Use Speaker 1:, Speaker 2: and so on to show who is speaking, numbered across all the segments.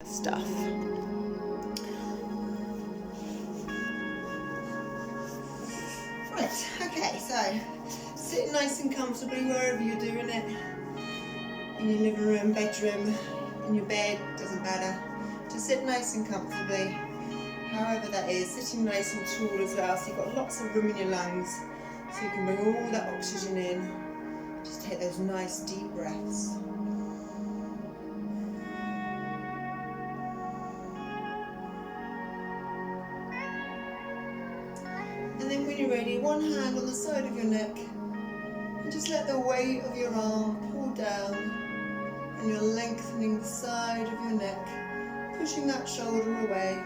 Speaker 1: stuff. Right, okay, so sit nice and comfortably wherever you're doing it. In your living room, bedroom, in your bed, doesn't matter. Just sit nice and comfortably, however that is, sitting nice and tall as well, so you've got lots of room in your lungs, so you can bring all that oxygen in. Just take those nice deep breaths. And then when you're ready, one hand on the side of your neck, and just let the weight of your arm pull down, and you're lengthening the side of your neck, pushing that shoulder away.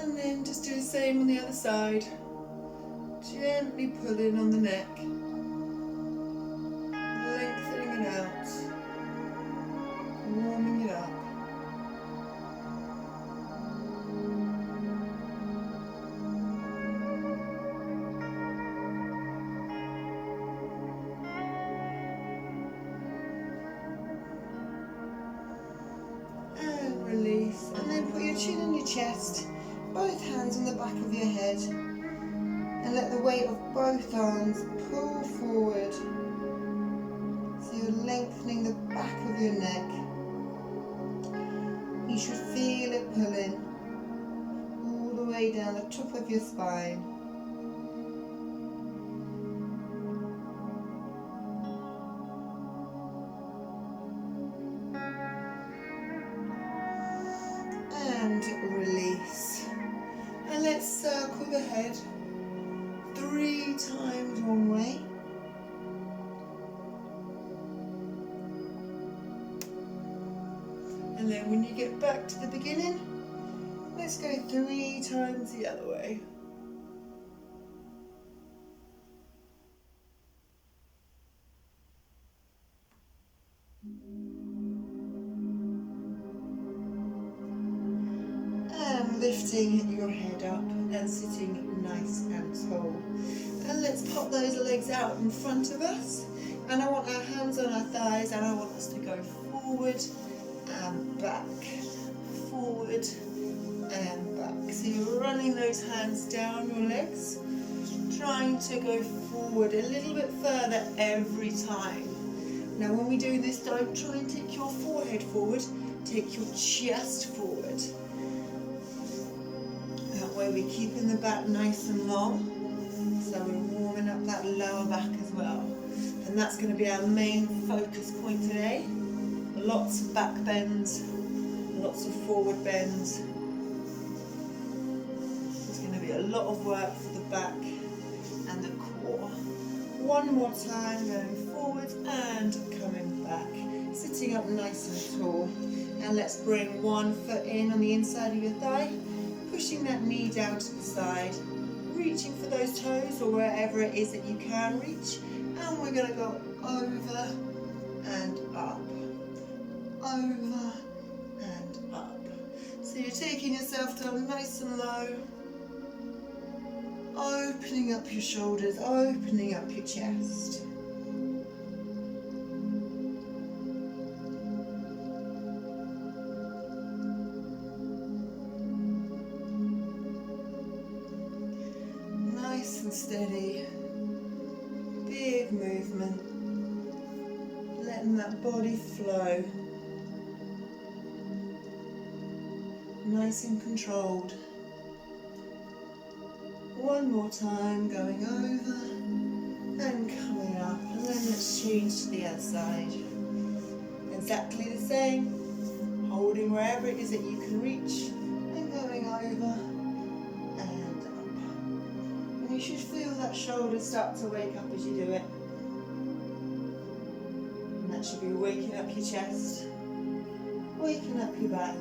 Speaker 1: And then just do the same on the other side, gently pulling on the neck, lengthening it out, warming it up. And release, and then put your chin on your chest, both hands on the back of your head, and let the weight of both arms pull forward. So you're lengthening the back of your neck. You should feel it pulling all the way down the top of your spine. And release. And let's circle the head 3 times one way. And then when you get back to the beginning, let's go 3 times the other way. And lifting your head up and sitting nice and tall. And let's pop those legs out in front of us. And I want our hands on our thighs, and I want us to go forward and back, forward and back. So you're running those hands down your legs, trying to go forward a little bit further every time. Now when we do this, don't try and take your forehead forward, take your chest forward. That way we're keeping the back nice and long, so we're warming up that lower back as well. And that's going to be our main focus point today. Lots of back bends, lots of forward bends. There's going to be a lot of work for the back and the core. One more time, going forward and coming back. Sitting up nice and tall. And let's bring one foot in on the inside of your thigh, pushing that knee down to the side, reaching for those toes or wherever it is that you can reach. And we're going to go over and up. Over and up. So you're taking yourself down nice and low, opening up your shoulders, opening up your chest. Nice and steady, big movement, letting that body flow. Nice and controlled. One more time, going over and coming up, and then let's change to the other side. Exactly the same, holding wherever it is that you can reach, and going over and up. And you should feel that shoulder start to wake up as you do it. And that should be waking up your chest, waking up your back.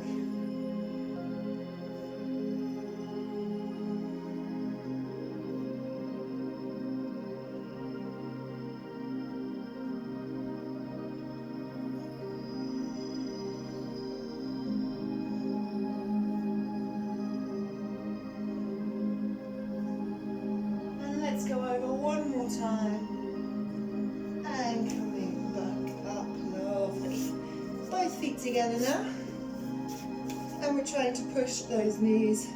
Speaker 1: let's go over one more time. And coming back up, lovely. Both feet together now. And we're trying to push those knees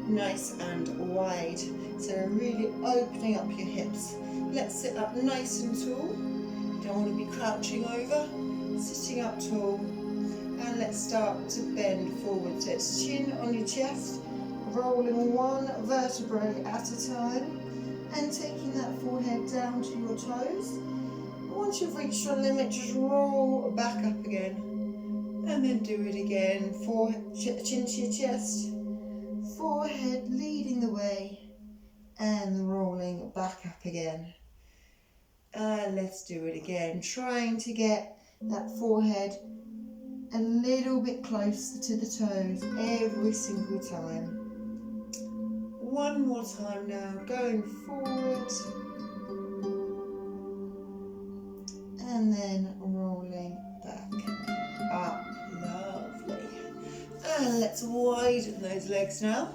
Speaker 1: nice and wide. So we're really opening up your hips. Let's sit up nice and tall. You don't want to be crouching over. Sitting up tall. And let's start to bend forward. So it's chin on your chest, rolling one vertebrae at a time, and taking that forehead down to your toes. Once you've reached your limit, just roll back up again. And then do it again. Chin to your chest, forehead leading the way, and rolling back up again. And let's do it again. Trying to get that forehead a little bit closer to the toes every single time. One more time now, going forward. And then rolling back up. Lovely. And let's widen those legs now.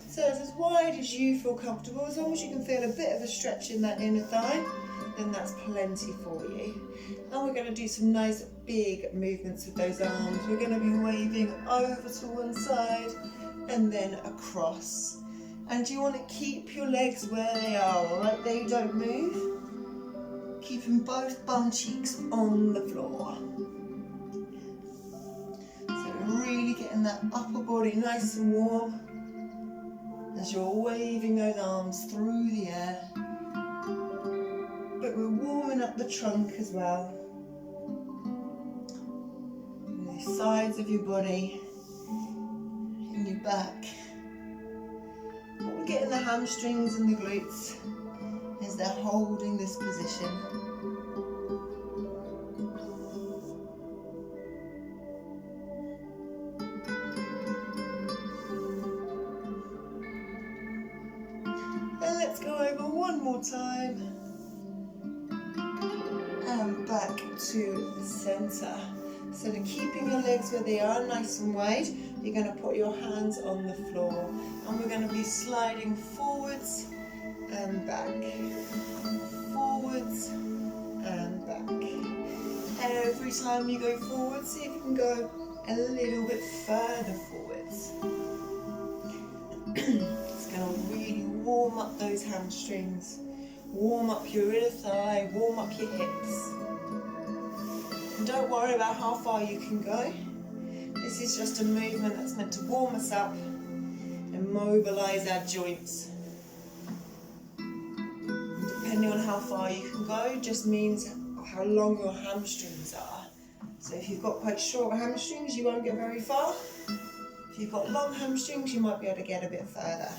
Speaker 1: So it's as wide as you feel comfortable. As long as you can feel a bit of a stretch in that inner thigh, then that's plenty for you. And we're going to do some nice big movements with those arms. We're going to be waving over to one side and then across. And you want to keep your legs where they are, alright? They don't move. Keeping both bum cheeks on the floor. So really getting that upper body nice and warm as you're waving those arms through the air. But we're warming up the trunk as well. And the sides of your body and your back. What we're getting the hamstrings and the glutes is they're holding this position. And let's go over one more time. And back to the centre. So to keeping your legs where they are, nice and wide, you're going to put your hands on the floor. And we're going to be sliding forwards and back. Forwards and back. Every time you go forward, see if you can go a little bit further forwards. It's going to really warm up those hamstrings. Warm up your inner thigh, warm up your hips. And don't worry about how far you can go. This is just a movement that's meant to warm us up and mobilise our joints. And depending on how far you can go, just means how long your hamstrings are. So if you've got quite short hamstrings, you won't get very far. If you've got long hamstrings, you might be able to get a bit further.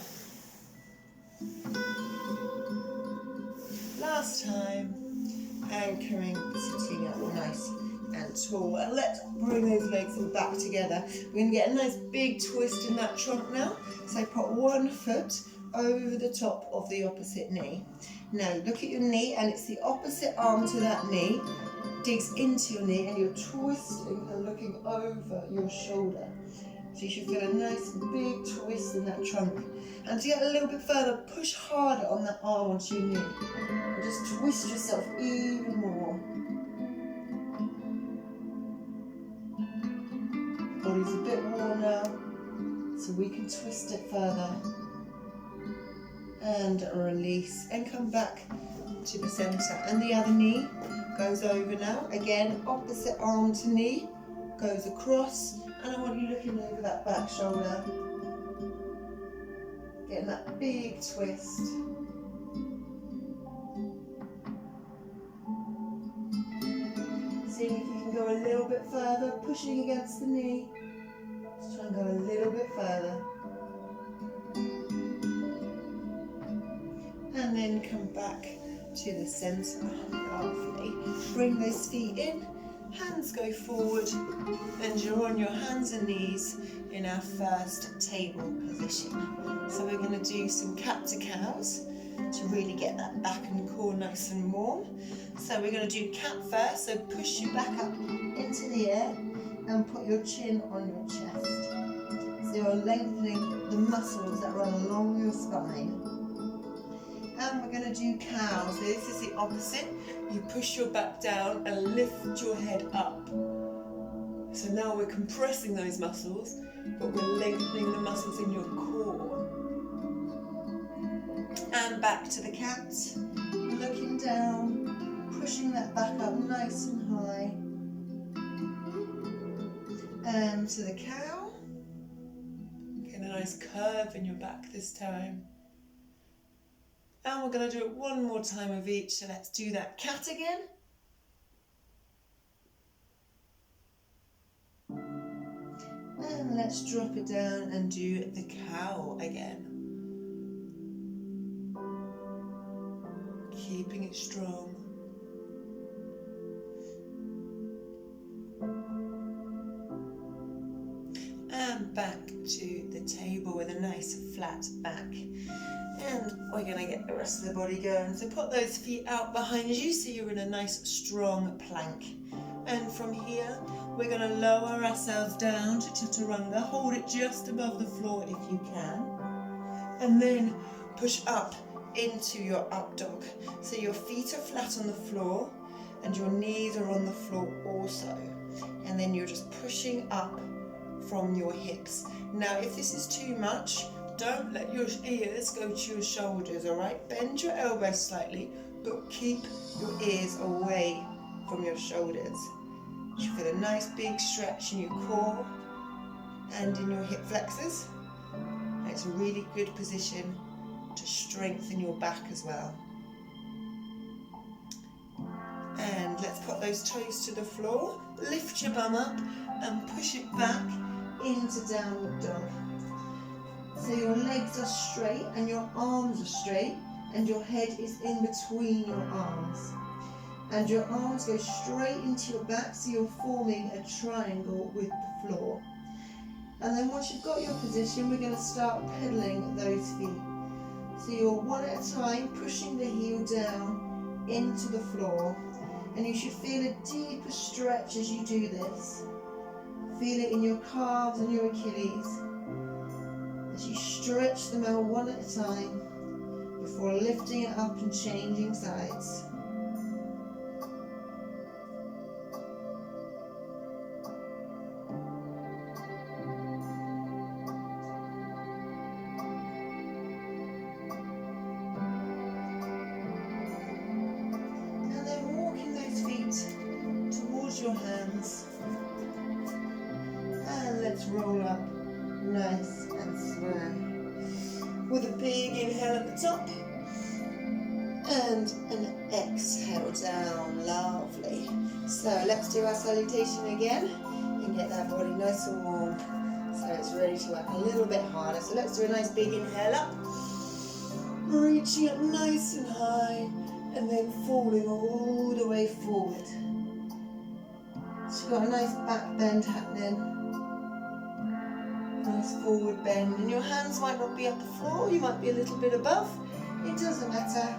Speaker 1: Last time, anchoring, sitting up nice and tall. And let's bring those legs back together. We're going to get a nice big twist in that trunk now. So put one foot over the top of the opposite knee. Now look at your knee, and it's the opposite arm to that knee. Digs into your knee, and you're twisting and looking over your shoulder. So you should feel a nice big twist in that trunk. And to get a little bit further, push harder on that arm onto your knee. And just twist yourself even more. Body's a bit warm now, so we can twist it further. And release, and come back to the centre. And the other knee goes over now. Again, opposite arm to knee, goes across. And I want you looking over that back shoulder. Getting that big twist. Seeing if you can go a little bit further, pushing against the knee. Just try and go a little bit further. And then come back to the centre. Lovely. Bring those feet in. Hands go forward, and you're on your hands and knees in our first table position. So we're going to do some cat to cows to really get that back and core nice and warm. So we're going to do cat first, so push your back up into the air and put your chin on your chest. So you're lengthening the muscles that run along your spine. And we're going to do cow. So this is the opposite. You push your back down and lift your head up. So now we're compressing those muscles, but we're lengthening the muscles in your core. And back to the cat. Looking down, pushing that back up nice and high. And to the cow. Get a nice curve in your back this time. And we're going to do it one more time of each. So let's do that cat again. And let's drop it down and do the cow again. Keeping it strong. And back to the table with a nice flat back. And we're going to get the rest of the body going. So put those feet out behind you so you're in a nice strong plank. And from here, we're going to lower ourselves down to chaturanga. Hold it just above the floor if you can. And then push up into your up dog. So your feet are flat on the floor and your knees are on the floor also. And then you're just pushing up from your hips. Now, if this is too much, don't let your ears go to your shoulders, all right? Bend your elbows slightly, but keep your ears away from your shoulders. You feel a nice big stretch in your core and in your hip flexors. And it's a really good position to strengthen your back as well. And let's put those toes to the floor. Lift your bum up and push it back into downward dog. So your legs are straight and your arms are straight and your head is in between your arms. And your arms go straight into your back, so you're forming a triangle with the floor. And then once you've got your position, we're going to start pedaling those feet. So you're one at a time pushing the heel down into the floor. And you should feel a deeper stretch as you do this. Feel it in your calves and your Achilles. As you stretch them out one at a time before lifting it up and changing sides. And then walking those feet towards your hands. And let's roll up nice and slow. With a big inhale at the top and an exhale down. Lovely. So let's do our salutation again and get that body nice and warm so it's ready to work a little bit harder. So let's do a nice big inhale up, reaching up nice and high and then falling all the way forward. So you've got a nice back bend happening. Nice forward bend, and your hands might not be at the floor, you might be a little bit above. It doesn't matter,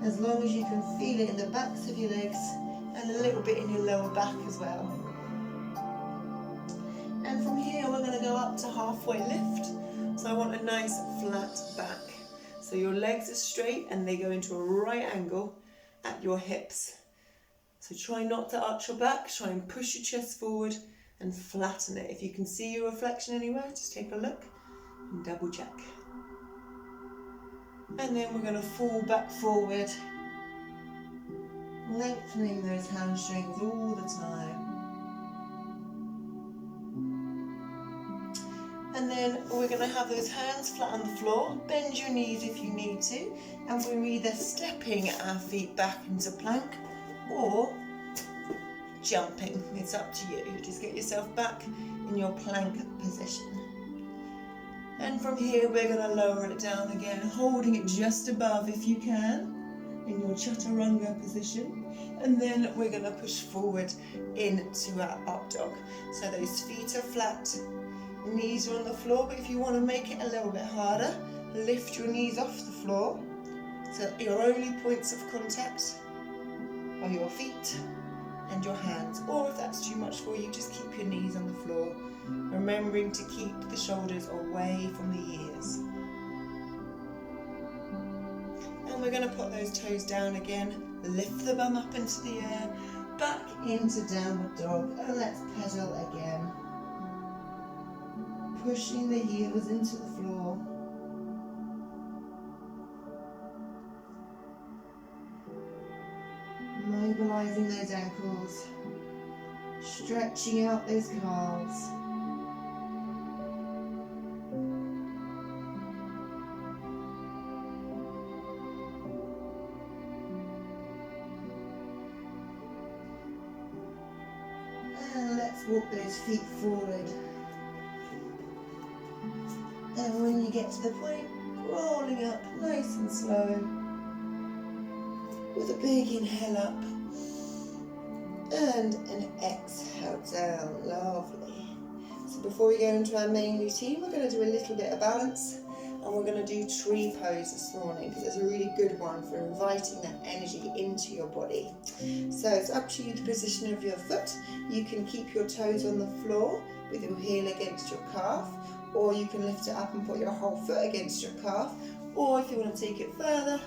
Speaker 1: as long as you can feel it in the backs of your legs and a little bit in your lower back as well. And from here we're going to go up to halfway lift. So I want a nice flat back. So your legs are straight and they go into a right angle at your hips. So try not to arch your back, try and push your chest forward and flatten it. If you can see your reflection anywhere, just take a look and double check. And then we're going to fall back forward, lengthening those hamstrings all the time. And then we're going to have those hands flat on the floor, bend your knees if you need to, and we're either stepping our feet back into plank or jumping. It's up to you. Just get yourself back in your plank position. And from here we're going to lower it down again, holding it just above if you can in your chaturanga position. And then we're going to push forward into our up dog. So those feet are flat, knees are on the floor, but if you want to make it a little bit harder, lift your knees off the floor. So your only points of contact are your feet and your hands, or if that's too much for you, just keep your knees on the floor, remembering to keep the shoulders away from the ears. And And we're going to put those toes down again, lift the bum up into the air, back into downward dog, and let's pedal again. Pushing the heels into the floor. Mobilizing those ankles, stretching out those calves. And let's walk those feet forward. And when you get to the point, rolling up nice and slow, with a big inhale up and an exhale down. Lovely. So before we go into our main routine, we're going to do a little bit of balance, and we're going to do tree pose this morning because it's a really good one for inviting that energy into your body. So it's up to you the position of your foot. You can keep your toes on the floor with your heel against your calf, or you can lift it up and put your whole foot against your calf, or if you want to take it further,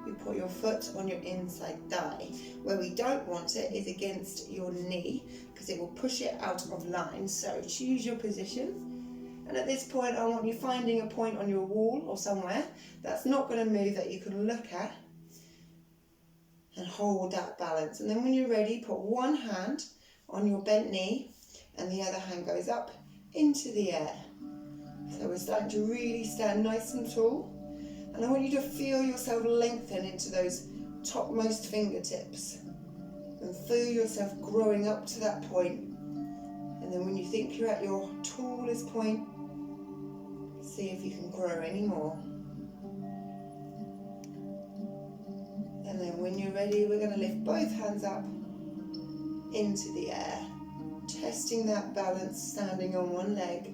Speaker 1: you put your foot on your inside thigh. Where we don't want it is against your knee because it will push it out of line. So choose your position, and at this point I want you finding a point on your wall or somewhere that's not going to move, that you can look at and hold that balance. And then when you're ready, put one hand on your bent knee and the other hand goes up into the air. So we're starting to really stand nice and tall. And I want you to feel yourself lengthen into those topmost fingertips and feel yourself growing up to that point. And then when you think you're at your tallest point, see if you can grow any more. And then when you're ready, we're going to lift both hands up into the air, testing that balance, standing on one leg.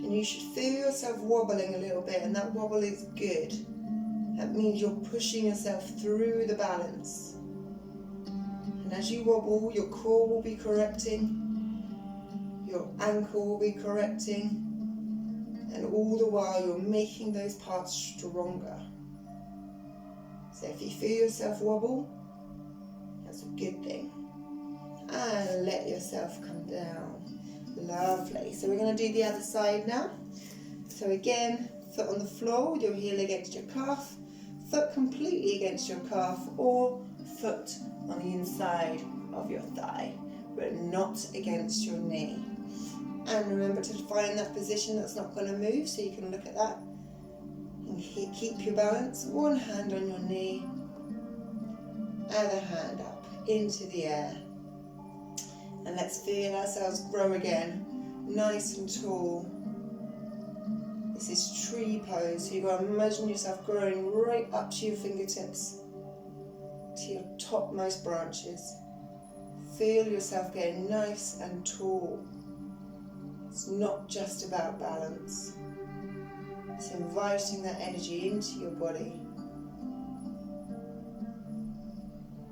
Speaker 1: And you should feel yourself wobbling a little bit, and that wobble is good. That means you're pushing yourself through the balance. And as you wobble, your core will be correcting, your ankle will be correcting, and all the while you're making those parts stronger. So if you feel yourself wobble, that's a good thing. And let yourself come down. Lovely. So we're going to do the other side now. So again, foot on the floor with your heel against your calf, foot completely against your calf, or foot on the inside of your thigh, but not against your knee. And remember to find that position that's not going to move, so you can look at that and keep your balance. One hand on your knee, other hand up into the air. And let's feel ourselves grow again, nice and tall. This is tree pose, so you've got to imagine yourself growing right up to your fingertips, to your topmost branches. Feel yourself getting nice and tall. It's not just about balance. It's inviting that energy into your body.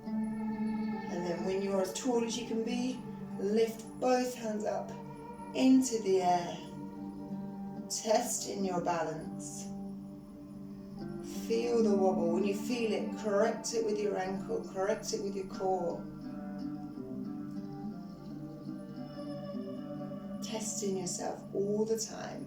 Speaker 1: And then when you're as tall as you can be, lift both hands up into the air, testing your balance. Feel the wobble. When you feel it, correct it with your ankle, correct it with your core. Testing yourself all the time.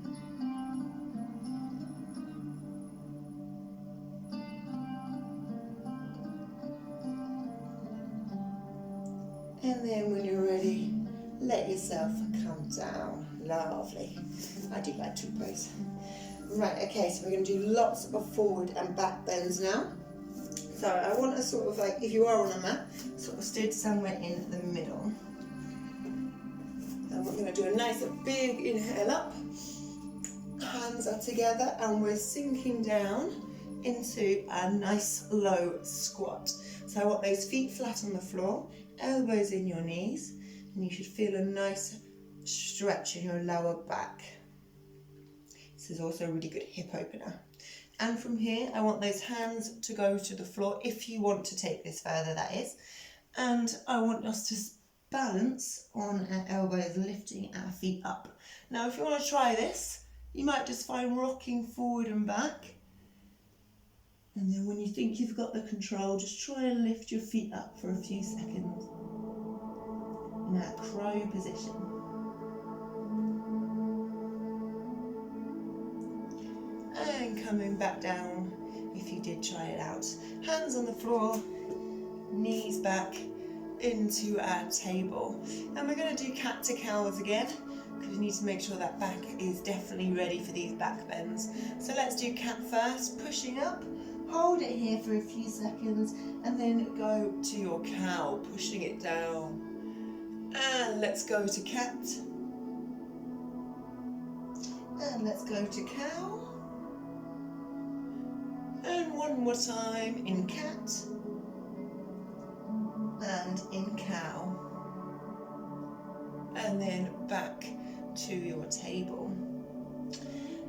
Speaker 1: And then when you're ready, let yourself come down. Lovely. I do like tree pose. Right, okay, so we're going to do lots of forward and back bends now. So I want to sort of like, if you are on a mat, sort of stood somewhere in the middle. And we're going to do a nice big inhale up. Hands are together and we're sinking down into a nice low squat. So I want those feet flat on the floor, elbows in your knees, and you should feel a nice stretch in your lower back. This is also a really good hip opener. And from here, I want those hands to go to the floor, if you want to take this further, that is. And I want us to balance on our elbows, lifting our feet up. Now, if you want to try this, you might just find rocking forward and back And then when you think you've got the control, just try and lift your feet up for a few seconds in that crow position. And coming back down if you did try it out. Hands on the floor, knees back into our table. And we're going to do cat to cows again, because we need to make sure that back is definitely ready for these back bends. So let's do cat first, pushing up. Hold it here for a few seconds and then go to your cow, pushing it down. And let's go to cat. And let's go to cow. And one more time in cat. And in cow. And then back to your table.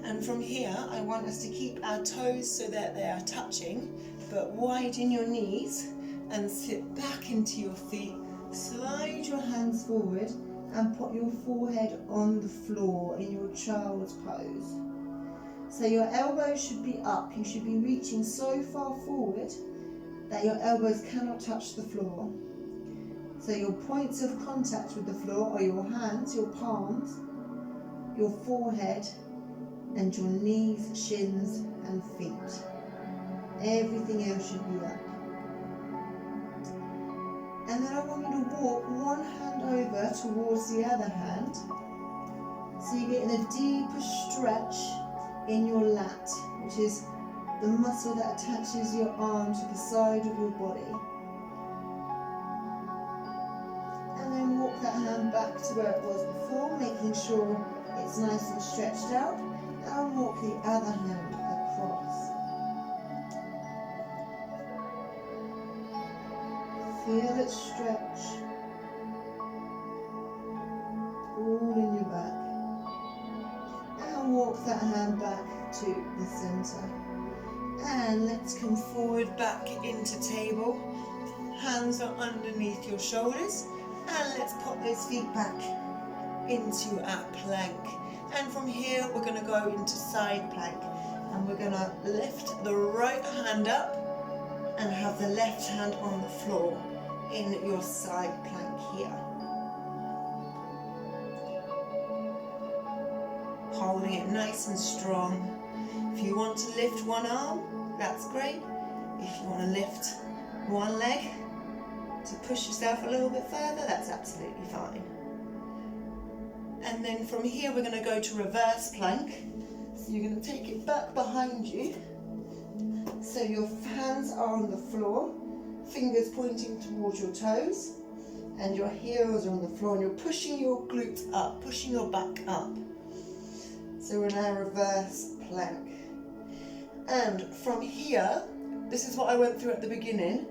Speaker 1: And from here, I want us to keep our toes so that they are touching, but widen your knees and sit back into your feet. Slide your hands forward and put your forehead on the floor in your child's pose. So your elbows should be up. You should be reaching so far forward that your elbows cannot touch the floor. So your points of contact with the floor are your hands, your palms, your forehead, and your knees, shins and feet. Everything else should be up. And then I want you to walk one hand over towards the other hand. So you're getting a deeper stretch in your lat, which is the muscle that attaches your arm to the side of your body. And then walk that hand back to where it was before, making sure it's nice and stretched out. And walk the other hand across. Feel it stretch all in your back. And walk that hand back to the center. And let's come forward back into table. Hands are underneath your shoulders. And let's pop those feet back into our plank. And from here, we're going to go into side plank. And we're going to lift the right hand up and have the left hand on the floor in your side plank here. Holding it nice and strong. If you want to lift one arm, that's great. If you want to lift one leg to push yourself a little bit further, that's absolutely fine. And then from here we're going to go to reverse plank. So you're going to take it back behind you. So your hands are on the floor, fingers pointing towards your toes, and your heels are on the floor, and you're pushing your glutes up, pushing your back up. So we're now reverse plank. And from here, this is what I went through at the beginning.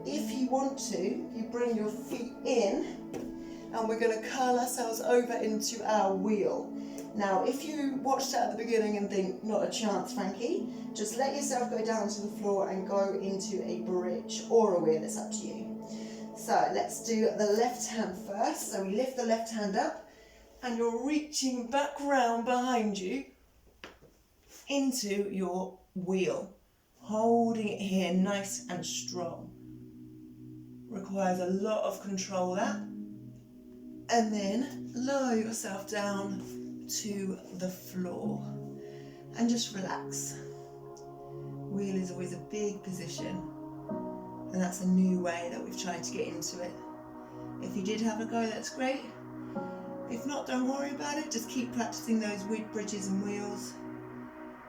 Speaker 1: If you want to, you bring your feet in, and we're going to curl ourselves over into our wheel. Now, if you watched it at the beginning and think, not a chance, Frankie, just let yourself go down to the floor and go into a bridge or a wheel, it's up to you. So let's do the left hand first. So we lift the left hand up and you're reaching back round behind you into your wheel. Holding it here nice and strong. Requires a lot of control that. And then lower yourself down to the floor and just relax. Wheel is always a big position, and that's a new way that we've tried to get into it. If you did have a go, that's great. If not, don't worry about it. Just keep practicing those bridges and wheels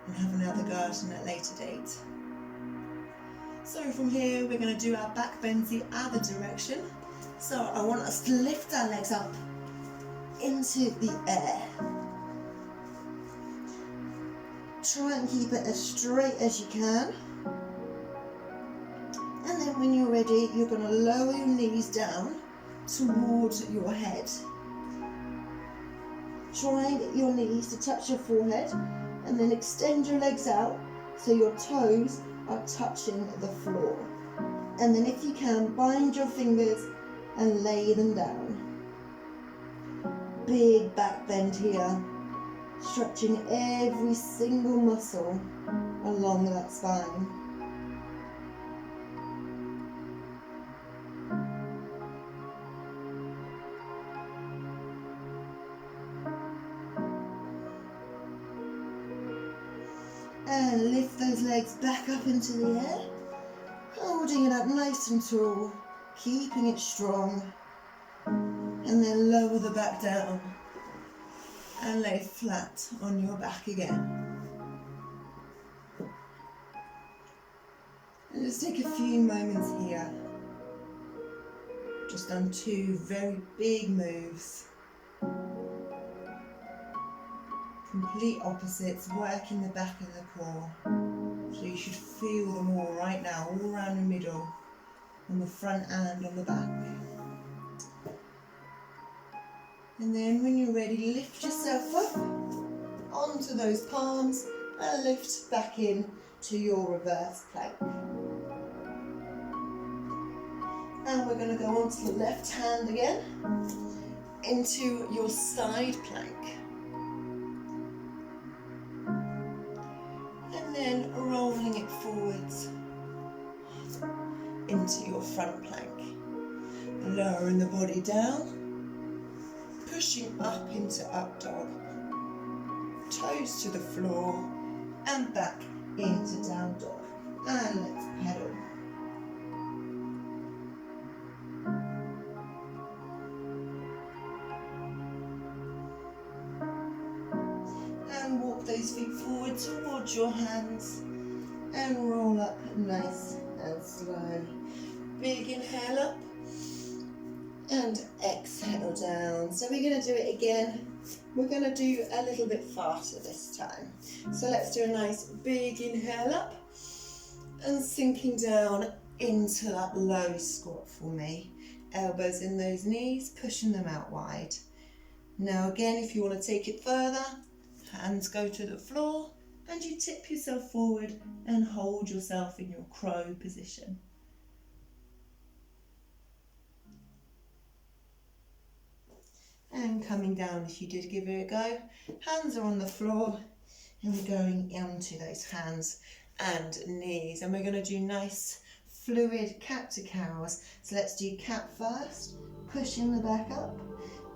Speaker 1: and have another go at a later date. So from here we're going to do our back bends the other direction. So I want us to lift our legs up into the air. Try and keep it as straight as you can. And then when you're ready, you're going to lower your knees down towards your head. Try and get your knees to touch your forehead, and then extend your legs out so your toes are touching the floor. And then if you can, bind your fingers and lay them down. Big back bend here, stretching every single muscle along that spine. And lift those legs back up into the air, holding it up nice and tall, keeping it strong. And then lower the back down and lay flat on your back again. And just take a few moments here. Just done 2 very big moves. Complete opposites, working the back and the core. So you should feel them all right now, all around the middle, on the front and on the back. And then when you're ready, lift yourself up onto those palms and lift back in to your reverse plank. And we're going to go onto the left hand again, into your side plank. And then rolling it forwards into your front plank. Lowering the body down. Pushing up into up dog, toes to the floor and back into down dog, and let's pedal. And walk those feet forward towards your hands and roll up nice and slow. Big inhale up. And exhale down. So we're going to do it again. We're going to do a little bit faster this time. So let's do a nice big inhale up and sinking down into that low squat for me. Elbows in those knees, pushing them out wide. Now again, if you want to take it further, hands go to the floor and you tip yourself forward and hold yourself in your crow position. And coming down if you did give it a go. Hands are on the floor and we're going onto those hands and knees. And we're going to do nice fluid cat to cows. So let's do cat first, pushing the back up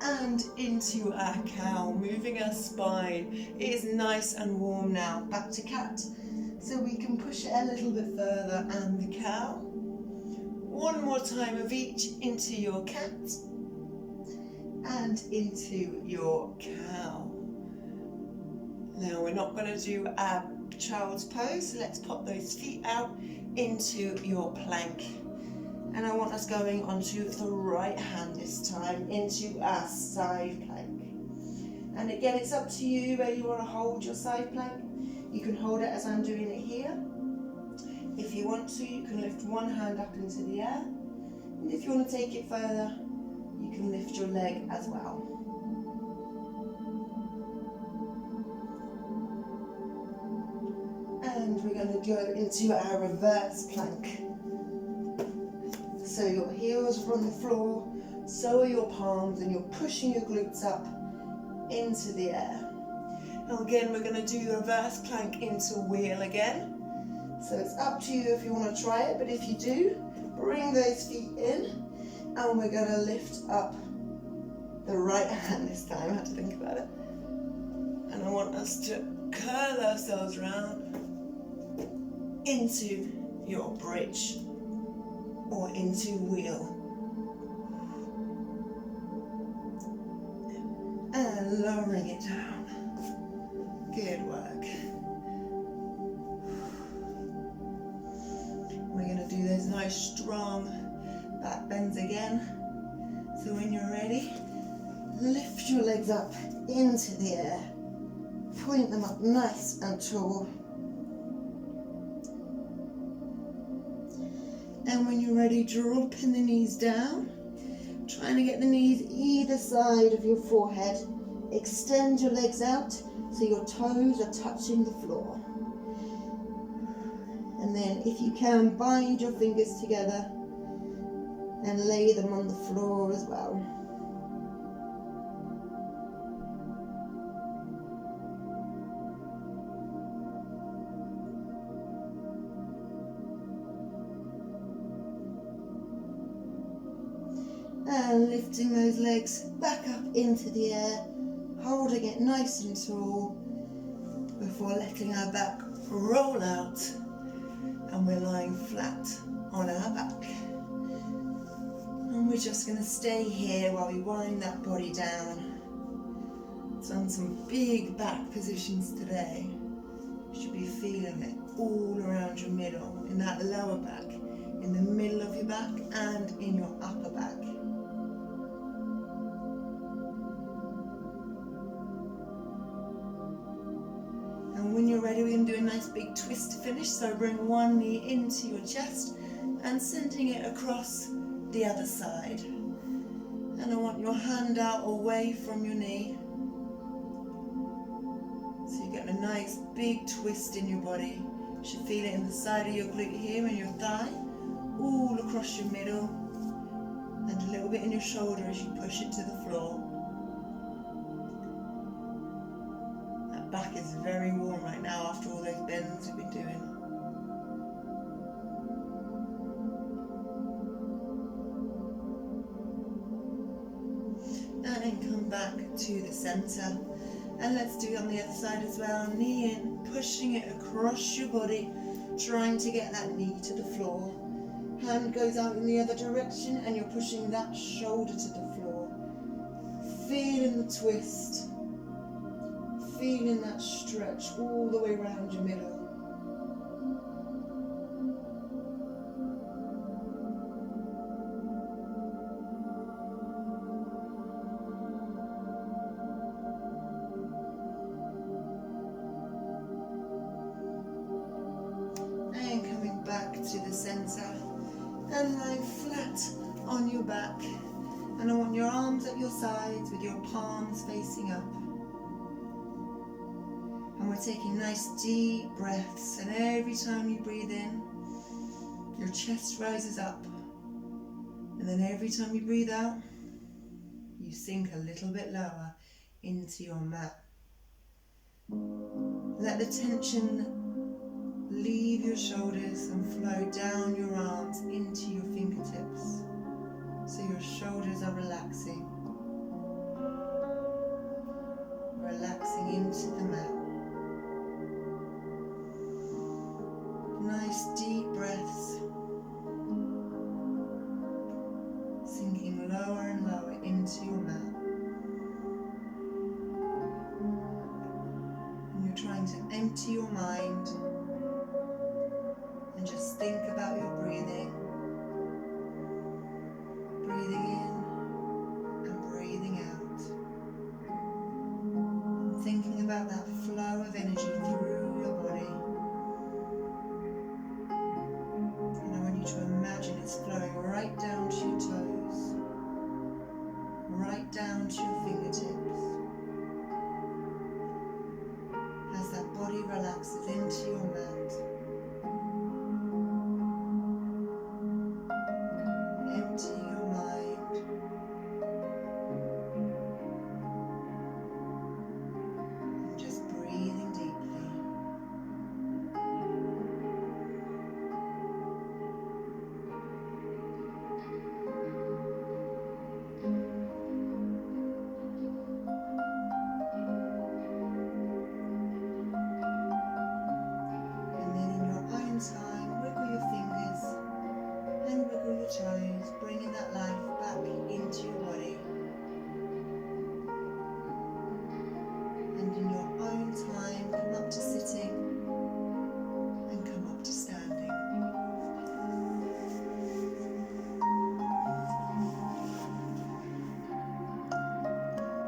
Speaker 1: and into our cow, moving our spine. It is nice and warm now. Back to cat. So we can push it a little bit further and the cow. One more time of each into your cat. And into your cow. Now we're not going to do our child's pose, so let's pop those feet out into your plank. And I want us going onto the right hand this time, into our side plank. And again, it's up to you where you want to hold your side plank. You can hold it as I'm doing it here. If you want to, you can lift one hand up into the air. And if you want to take it further, you can lift your leg as well. And we're going to go into our reverse plank. So your heels are on the floor, so are your palms, and you're pushing your glutes up into the air. Now again, we're going to do the reverse plank into wheel again. So it's up to you if you want to try it, but if you do, bring those feet in. And we're going to lift up the right hand this time. I had to think about it. And I want us to curl ourselves around into your bridge or into wheel. And lowering it down. Good work. We're going to do those nice strong back bends again. So when you're ready, lift your legs up into the air. Point them up nice and tall. And when you're ready, dropping the knees down. Trying to get the knees either side of your forehead. Extend your legs out so your toes are touching the floor. And then if you can, bind your fingers together and lay them on the floor as well. And lifting those legs back up into the air, holding it nice and tall before letting our back roll out, and we're lying flat on our back. And we're just going to stay here while we wind that body down. Done some big back positions today. You should be feeling it all around your middle, in that lower back, in the middle of your back and in your upper back. And when you're ready, we're going to do a nice big twist to finish. So bring one knee into your chest and sending it across the other side. And I want your hand out away from your knee. So you're getting a nice big twist in your body. You should feel it in the side of your glute here and your thigh, all across your middle, and a little bit in your shoulder as you push it to the floor. That back is very warm right now after all those bends we've been doing. And then come back to the center. And let's do it on the other side as well. Knee in, pushing it across your body, trying to get that knee to the floor. Hand goes out in the other direction and you're pushing that shoulder to the floor. Feeling the twist. Feeling that stretch all the way around your middle. Back to the center and lying flat on your back, and I want your arms at your sides with your palms facing up, and we're taking nice deep breaths, and every time you breathe in your chest rises up, and then every time you breathe out you sink a little bit lower into your mat. Let the tension leave your shoulders and flow down your arms into your fingertips, so your shoulders are relaxing into the mat. Nice deep breaths, sinking lower and lower into your mat. And you're trying to empty your mind and just think about your breathing. Breathing in and breathing out. And thinking about that flow of energy through your body. And I want you to imagine it's flowing right down to your toes, right down to your fingertips. As that body relaxes into your mat. Time, wiggle your fingers and wiggle your toes, bringing that light